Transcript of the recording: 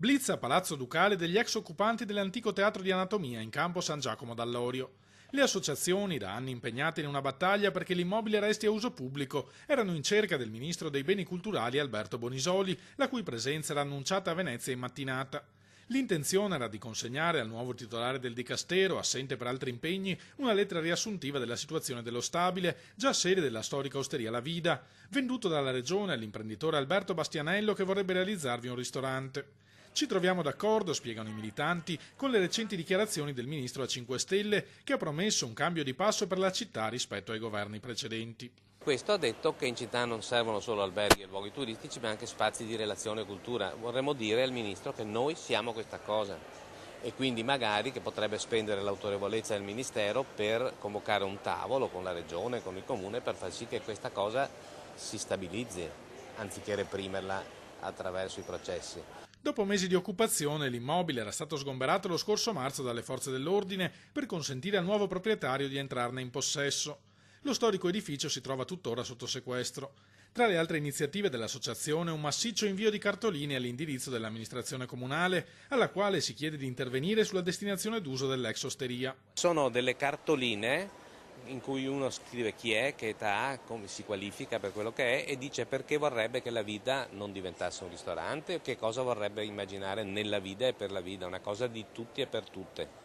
Blitz a Palazzo Ducale degli ex occupanti dell'antico teatro di anatomia in campo San Giacomo d'Allorio. Le associazioni, da anni impegnate in una battaglia perché l'immobile resti a uso pubblico, erano in cerca del ministro dei beni culturali Alberto Bonisoli, la cui presenza era annunciata a Venezia in mattinata. L'intenzione era di consegnare al nuovo titolare del dicastero, assente per altri impegni, una lettera riassuntiva della situazione dello stabile, già sede della storica osteria La Vida, venduto dalla regione all'imprenditore Alberto Bastianello che vorrebbe realizzarvi un ristorante. Ci troviamo d'accordo, spiegano i militanti, con le recenti dichiarazioni del ministro a 5 Stelle che ha promesso un cambio di passo per la città rispetto ai governi precedenti. Questo ha detto che in città non servono solo alberghi e luoghi turistici ma anche spazi di relazione e cultura. Vorremmo dire al Ministro che noi siamo questa cosa e quindi magari che potrebbe spendere l'autorevolezza del Ministero per convocare un tavolo con la Regione, con il Comune per far sì che questa cosa si stabilizzi anziché reprimerla attraverso i processi. Dopo mesi di occupazione, l'immobile era stato sgomberato lo scorso marzo dalle forze dell'ordine per consentire al nuovo proprietario di entrarne in possesso. Lo storico edificio si trova tuttora sotto sequestro. Tra le altre iniziative dell'associazione, un massiccio invio di cartoline all'indirizzo dell'amministrazione comunale, alla quale si chiede di intervenire sulla destinazione d'uso dell'ex osteria. Sono delle cartoline in cui uno scrive chi è, che età ha, come si qualifica per quello che è e dice perché vorrebbe che la Vida non diventasse un ristorante, che cosa vorrebbe immaginare nella Vida e per la Vida, una cosa di tutti e per tutte.